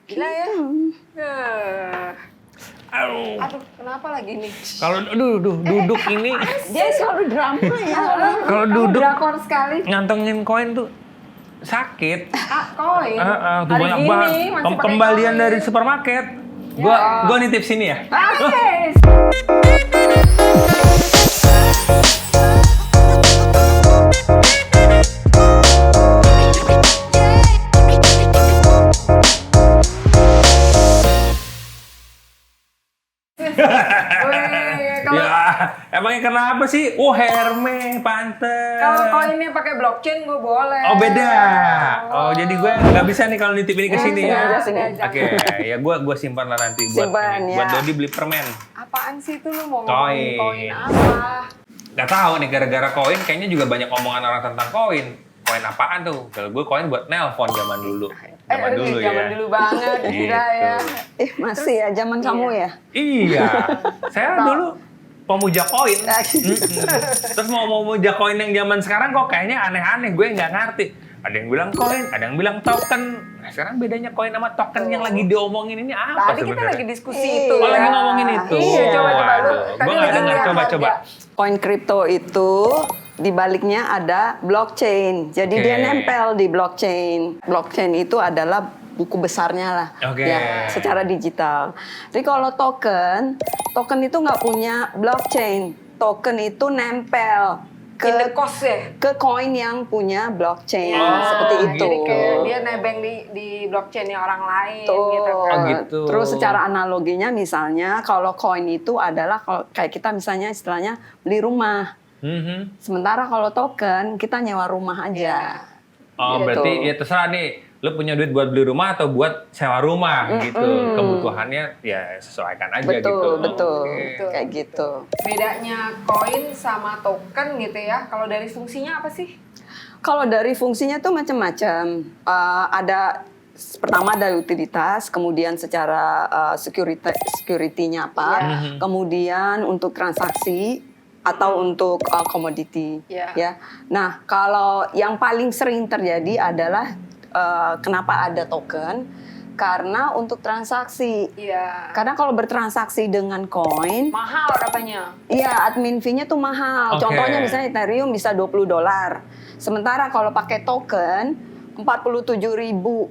Gila ya. Aduh. Aduh, kenapa lagi nih? Kalau duduk ini, Dia selalu drama ya. kalau Kamu duduk drakor sekali. ngantongin koin tuh sakit. Koin. Tuh Hari banyak gini banget masih pakai kembalian koin. dari supermarket. Gua nitip sini ya. Yes. Weh, kalau Emangnya kenapa sih? Oh, Hermes, pantes. kalau koinnya pakai blockchain gue boleh. Oh, beda. Oh, jadi gue nggak bisa nih kalau nitip ini ke sini sini ya. aja, sini. Oke, ya gue simpan lah nanti buat Simpan, ini. ya. Buat Dodi beli permen. Apaan sih itu lu mau Koin. ngomongin koin apa? Gak tahu nih gara-gara koin kayaknya juga banyak omongan orang tentang koin. Koin apaan tuh? Kalau gue koin buat nelpon zaman dulu. Zaman dulu ya. Zaman dulu banget, gila ya. Masih ya zaman kamu ya. Iya. Saya dulu pemuja koin. Terus mau memuja koin yang zaman sekarang kok kayaknya aneh-aneh. Gue nggak ngerti. Ada yang bilang koin, ada yang bilang token. Nah, sekarang bedanya koin sama token yang lagi diomongin ini apa Tadi kita sebenarnya? lagi diskusi Iya. itu. Oh, lagi ya. ngomongin itu. Iya, coba lu. Waduh, Tadi gue nggak lagi dengar. lihat Coba. harga. Koin kripto itu di baliknya ada blockchain. Jadi Oke. dia nempel di blockchain. Blockchain itu adalah buku besarnya lah, Oke. ya, secara digital. Jadi kalau token itu nggak punya blockchain. Token itu nempel In the cost ya? ke koin yang punya blockchain, Oh, seperti itu. Jadi kayak dia nebeng di blockchainnya orang lain Tuh. gitu kan. Oh, gitu. Terus secara analoginya misalnya kalau koin itu adalah kalau kayak kita misalnya istilahnya beli rumah. Mhm. Sementara kalau token kita nyewa rumah aja. Oh, Gitu. berarti ya terserah nih. Lu punya duit buat beli rumah atau buat sewa rumah gitu. Kebutuhannya ya sesuaikan aja gitu. Betul. Oke. Kayak gitu. Bedanya koin sama token gitu ya. Kalau dari fungsinya apa sih? Kalau dari fungsinya tuh macam-macam. Ada pertama ada utilitas, kemudian secara security-nya apa, kemudian untuk transaksi atau untuk komoditi. Iya. Ya. Nah, kalau yang paling sering terjadi adalah kenapa ada token? Karena untuk transaksi. Iya. Karena kalau bertransaksi dengan koin, Mahal katanya. iya, admin fee-nya tuh mahal. Oke. Contohnya misalnya Ethereum bisa $20. Sementara kalau pakai token, 47.000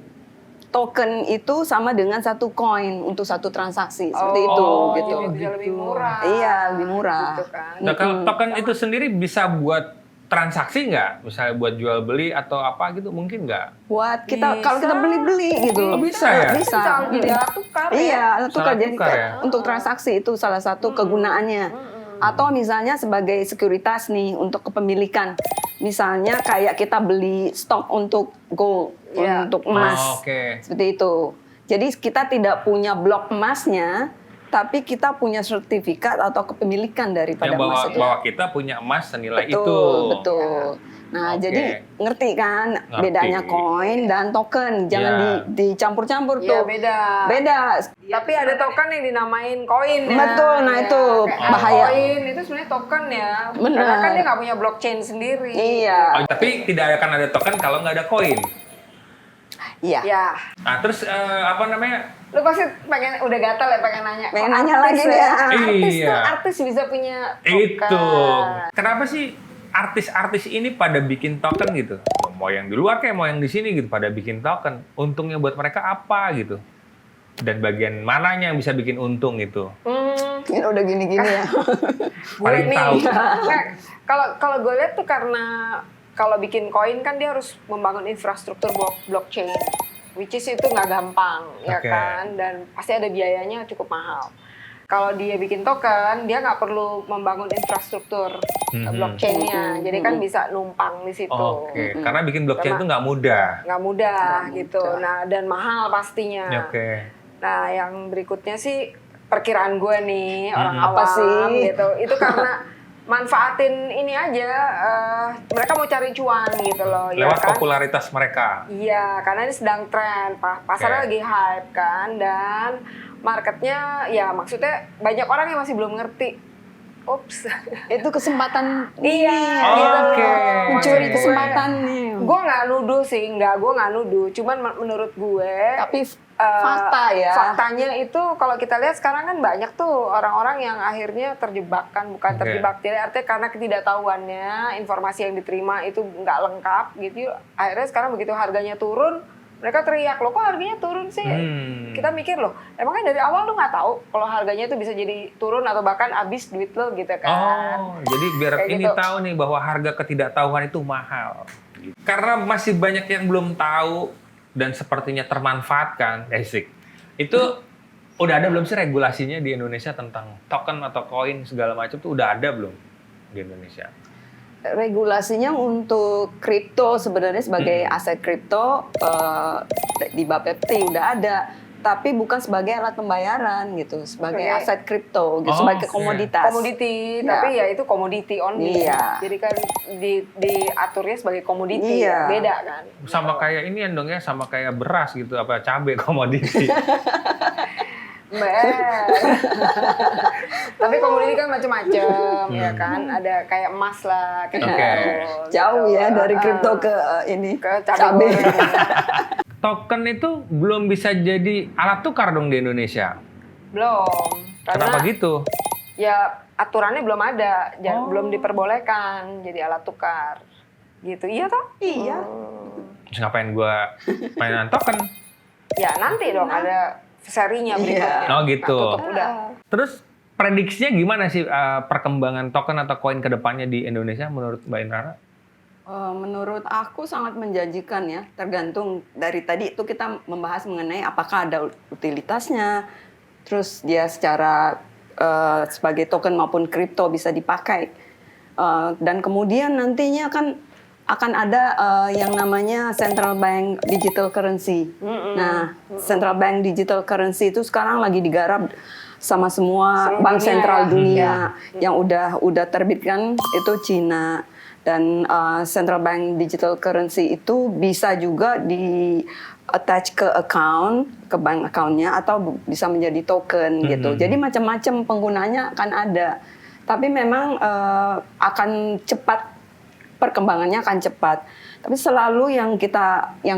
token itu sama dengan satu koin untuk satu transaksi. Seperti itu gitu. Jadi bisa lebih murah. Iya, lebih murah. Gitu kan. Nah, kalau token itu sendiri bisa buat transaksi nggak? Misalnya buat jual beli atau apa gitu mungkin nggak? Buat kita Bisa. kalau kita beli-beli gitu. Oh, bisa ya? Bisa. Jadi alat tukar ya. Iya, alat tukar. Salah Jadi tukar ya? untuk transaksi itu salah satu kegunaannya. Atau misalnya sebagai sekuritas nih untuk kepemilikan. Misalnya kayak kita beli stok untuk gold, Iya. untuk emas. Oh, oke. Seperti itu. Jadi kita tidak punya blok emasnya, tapi kita punya sertifikat atau kepemilikan daripada Yang emas itu. bahwa kita punya emas senilai Betul, itu. betul. Nah, Oke. jadi ngerti kan Ngerti. bedanya koin dan token. Jangan Iya. dicampur-campur Iya, tuh. beda. Beda. Tapi ada token yang dinamain koin ya. Betul, nah Ya, itu kayak bahaya. Koin itu sebenarnya token ya. Benar. Karena kan dia nggak punya blockchain sendiri. Iya. Oh, tapi tidak akan ada token kalau nggak ada koin. Iya. Ya. Nah, terus apa namanya? Lu pasti pengen udah gatal ya pengen nanya. Pengen Kok nanya artis lagi ya? dia. Artis Iya. tuh artis bisa punya token. Itu. Kenapa sih artis-artis ini pada bikin token gitu? Mau yang di luar kayak mau yang di sini gitu pada bikin token. Untungnya buat mereka apa gitu? Dan bagian mananya yang bisa bikin untung gitu? Ini udah gini-gini ya. Paling nih. tahu. Nah, kalau gue lihat tuh karena kalau bikin koin kan dia harus membangun infrastruktur blockchain, which is itu nggak gampang, ya Oke. kan? Dan pasti ada biayanya cukup mahal. Kalau dia bikin token, dia nggak perlu membangun infrastruktur blockchainnya, jadi kan bisa numpang di situ. Oke, karena bikin blockchain itu nggak mudah. Nggak mudah gitu. Nah, dan mahal pastinya. Oke. Nah, yang berikutnya sih perkiraan gue nih orang Apa awam sih? gitu. Itu karena manfaatin ini aja. Mereka mau cari cuan gitu loh, Lewat ya kan? popularitas mereka. Iya, karena ini sedang tren, pasarnya Oke. lagi hype kan, dan marketnya ya maksudnya banyak orang yang masih belum ngerti Ups. Itu kesempatan Iya, ini, gitu. Oke. mencuri Oke. kesempatan nih. Gue nggak nuduh sih, gue nggak nuduh. Cuman menurut gue, Tapi fakta ya. faktanya itu kalau kita lihat sekarang kan banyak tuh orang-orang yang akhirnya terjebak kan, bukan Oke. terjebak. Jadi artinya karena ketidaktahuannya, informasi yang diterima itu nggak lengkap gitu. Akhirnya sekarang begitu harganya turun, mereka teriak, loh kok harganya turun sih? Kita mikir loh, emangnya dari awal lu nggak tahu kalau harganya itu bisa jadi turun atau bahkan habis duit lo gitu kan? Oh, jadi biar Kayak ini gitu. tahu nih bahwa harga ketidaktahuan itu mahal. Karena masih banyak yang belum tahu dan sepertinya termanfaatkan, Esik. Itu udah ada belum sih regulasinya di Indonesia tentang token atau koin segala macam tuh udah ada belum di Indonesia? Regulasinya untuk kripto sebenarnya sebagai aset kripto di Bapepti udah ada, tapi bukan sebagai alat pembayaran gitu, sebagai Oke. aset kripto gitu, Oh, sebagai oke. komoditas. Komoditi, Ya. tapi ya itu komoditi only. Iya. Jadi kan diaturnya sebagai komoditi, Iya. beda kan? Sama kayak ini dong ya, sama kayak beras gitu, apa cabai komoditi. Mbak. Tapi komoditi kan macam-macam, ya kan? Ada kayak emas lah, kayak Oke. gitu. Jauh ya dari kripto ke ini ke cabai. Token itu belum bisa jadi alat tukar dong di Indonesia. Belum. Kenapa gitu? Ya aturannya belum ada, Oh. belum diperbolehkan jadi alat tukar. Gitu, iya toh? Iya. Terus ngapain gua mainan token? Ya nanti dong ada serinya berikutnya. Oh, gitu. Nggak tutup udah. Terus prediksinya gimana sih perkembangan token atau koin ke depannya di Indonesia menurut Mbak Inara? Menurut aku sangat menjanjikan ya, tergantung dari tadi itu kita membahas mengenai apakah ada utilitasnya, terus dia secara sebagai token maupun kripto bisa dipakai, dan kemudian nantinya kan akan ada yang namanya central bank digital currency. Nah, central bank digital currency itu sekarang lagi digarap sama semua Seluruh bank dunia sentral ya. dunia yang udah terbitkan itu Cina. Dan central bank digital currency itu bisa juga di attach ke account, ke bank account-nya atau bisa menjadi token gitu. Jadi macam-macam penggunanya akan ada. Tapi memang akan cepat, perkembangannya akan cepat. Tapi selalu yang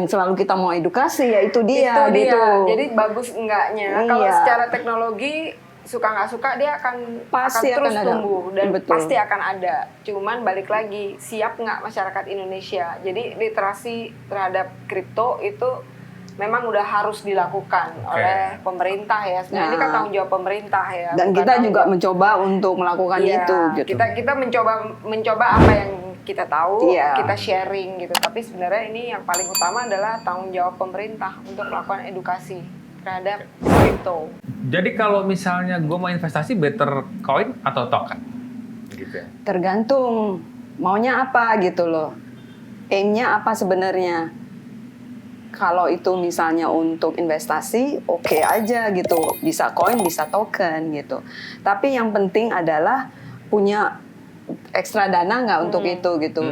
selalu kita mau edukasi ya itu dia Itu dia. gitu. Jadi bagus enggaknya. Kalau Iya. secara teknologi suka nggak suka dia Pasti akan terus akan ada. tumbuh dan Betul. pasti akan ada. Cuman balik lagi siap nggak masyarakat Indonesia. Jadi literasi terhadap kripto itu memang udah harus dilakukan oleh pemerintah ya. Sebenarnya ini kan Nah. tanggung jawab pemerintah ya. Dan bukan kita tanggung juga jawab- mencoba untuk melakukan Iya, itu gitu. Kita mencoba apa yang kita tahu, Iya. kita sharing gitu. Tapi sebenarnya ini yang paling utama adalah tanggung jawab pemerintah untuk melakukan edukasi terhadap kripto. Jadi kalau misalnya gue mau investasi, better koin atau token? Gitu ya. Tergantung maunya apa gitu loh. Aim-nya apa sebenarnya? Kalau itu misalnya untuk investasi, oke aja gitu. Bisa koin, bisa token gitu. Tapi yang penting adalah punya ekstra dana nggak untuk itu gitu.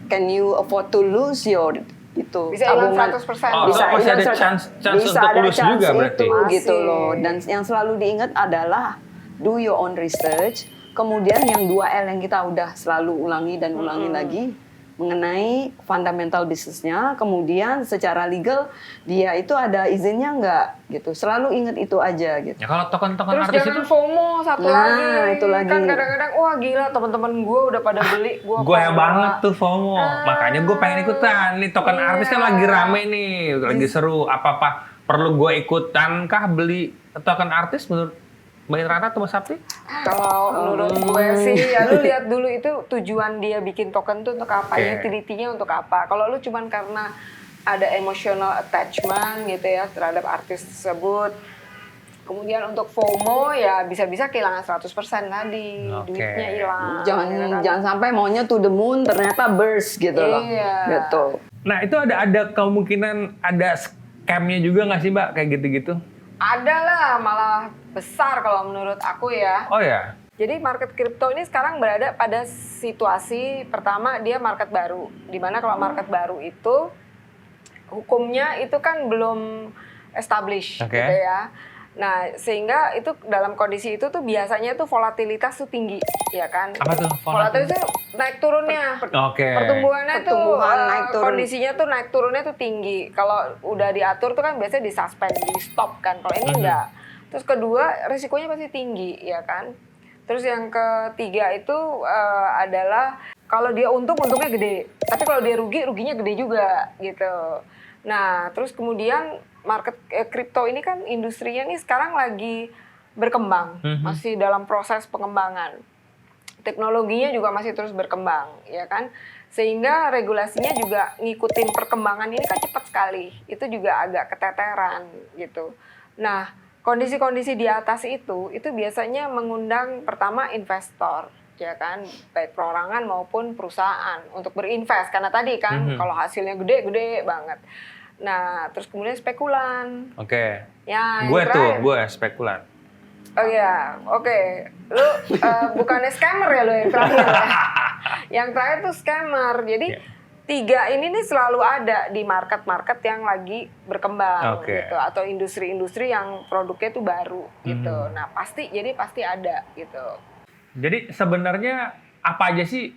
Can you afford to lose your itu Bisa hilang tabungan? 100%. Oh, Bisa masih ada hilang chance bisa untuk ada lose chance juga berarti? itu gitu Masih. loh. Dan yang selalu diingat adalah do your own research. Kemudian yang 2L yang kita udah selalu ulangi dan ulangi lagi mengenai fundamental bisnisnya. Kemudian secara legal dia itu ada izinnya nggak gitu. Selalu ingat itu aja gitu. Ya kalau token-token Terus artis jangan itu, FOMO satu Nah, lagi. itu lagi. Kan kadang-kadang wah gila teman-teman gue udah pada beli, gue gue yang banget tuh FOMO. Makanya gue pengen ikutan. Nih token Iya. artis kan lagi rame nih, lagi seru. Apa-apa perlu gue ikutan kah beli token artis menurut Mbak Inrana atau Mas Sapti? Kalau menurut gue sih, ya lu lihat dulu itu tujuan dia bikin token tuh untuk apa, Oke. utility-nya untuk apa. Kalau lu cuman karena ada emotional attachment gitu ya terhadap artis tersebut, kemudian untuk FOMO ya bisa-bisa kehilangan 100% tadi, Oke. duitnya hilang. Jangan gitu kan. jangan sampai maunya to the moon ternyata burst gitu loh. Iya. Gitu. Nah itu ada kemungkinan ada scamnya juga nggak sih Mbak kayak gitu-gitu? Ada lah, malah besar kalau menurut aku ya. Oh ya. Jadi market kripto ini sekarang berada pada situasi pertama dia market baru. Dimana kalau market baru itu hukumnya itu kan belum established Oke. gitu ya. Nah, sehingga itu dalam kondisi itu tuh biasanya tuh volatilitas tuh tinggi, ya kan? Apa tuh? Volatilitas itu naik turunnya. Oke. Pertumbuhannya Pertumbuhan tuh naik turun. kondisinya tuh naik turunnya tuh tinggi. Kalau udah diatur tuh kan biasanya di suspend, di stop kan. Kalau ini enggak. Terus kedua, risikonya pasti tinggi, ya kan? Terus yang ketiga itu adalah kalau dia untung, untungnya gede. Tapi kalau dia rugi, ruginya gede juga gitu. Nah, terus kemudian market kripto ini kan industrinya nih sekarang lagi berkembang, masih dalam proses pengembangan. Teknologinya juga masih terus berkembang, ya kan? Sehingga regulasinya juga ngikutin perkembangan ini kan cepat sekali. Itu juga agak keteteran gitu. Nah, kondisi-kondisi di atas itu biasanya mengundang pertama investor, ya kan, baik perorangan maupun perusahaan untuk berinvest karena tadi kan kalau hasilnya gede banget. Nah, terus kemudian spekulan. Oke. Ya, Gue spekulan. Oh iya, oke. Lu bukannya scammer ya lu yang terakhir ya? Yang terakhir tuh scammer. Jadi tiga ini nih selalu ada di market-market yang lagi berkembang gitu, atau industri-industri yang produknya tuh baru gitu. Nah, pasti ada gitu. Jadi sebenarnya apa aja sih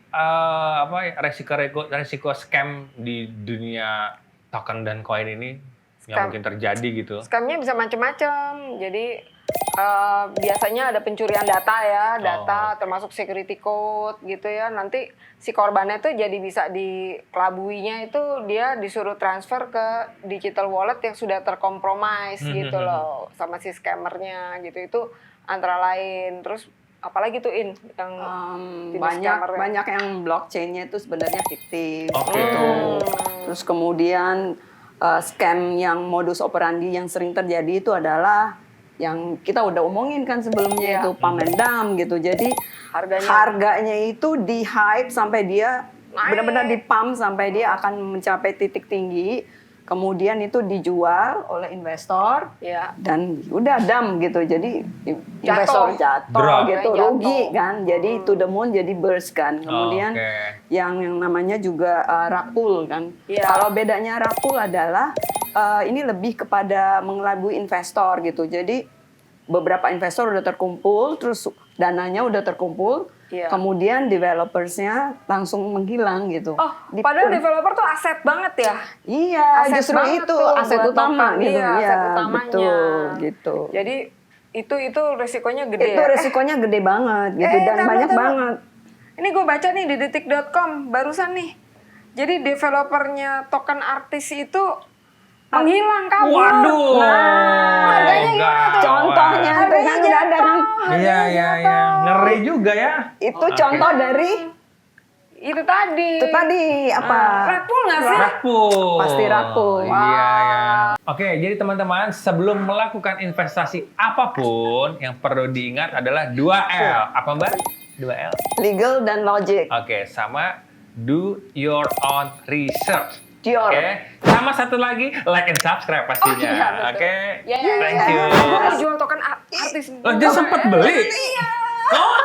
resiko scam di dunia token dan koin ini yang mungkin terjadi gitu? Scamnya bisa macam-macam. Jadi biasanya ada pencurian data ya, termasuk security code gitu ya. Nanti si korbannya tuh jadi bisa dikelabuinya itu dia disuruh transfer ke digital wallet yang sudah terkompromise gitu loh sama si scammernya gitu. Itu antara lain. Terus apalagi tuh yang banyak yang blockchain-nya itu sebenarnya fiktif gitu. Terus kemudian scam yang modus operandi yang sering terjadi itu adalah yang kita udah omongin kan sebelumnya itu pump and dump gitu. Jadi harganya itu di hype sampai dia benar-benar di pump sampai dia akan mencapai titik tinggi. Kemudian itu dijual oleh investor dan udah dump gitu. Jadi investor jatuh gitu, rugi kan. Jadi to the moon jadi burst kan. Kemudian yang namanya juga rug pull kan. Kalau bedanya rug pull adalah ini lebih kepada mengelabui investor gitu. Jadi beberapa investor udah terkumpul, terus dananya udah terkumpul, kemudian developersnya langsung menghilang gitu. Oh, padahal developer tuh aset banget ya? Iya, aset justru itu aset utama gitu. Iya, aset utamanya. Betul, gitu. Jadi itu resikonya gede. Itu resikonya gede banget gitu dan banyak banget. Ini gue baca nih di detik.com barusan nih. Jadi developernya token artis itu menghilang kabur. Waduh. Harganya gimana tuh? Contohnya tuh kan udah ada kan. Iya. Ngeri juga ya. Itu contoh dari itu tadi. Itu tadi apa? Rakpul nggak sih? Rakpul. Pasti rakpul. Iya. Oke, jadi teman-teman sebelum melakukan investasi apapun yang perlu diingat adalah 2L. Apa Mbak? 2L? Legal dan logic. Oke, sama do your own research. Oke. Sama satu lagi, like and subscribe pastinya. Oke. Ya. Thank you. Gue jual token artis. Lo dia sempat beli? Iya. Oh,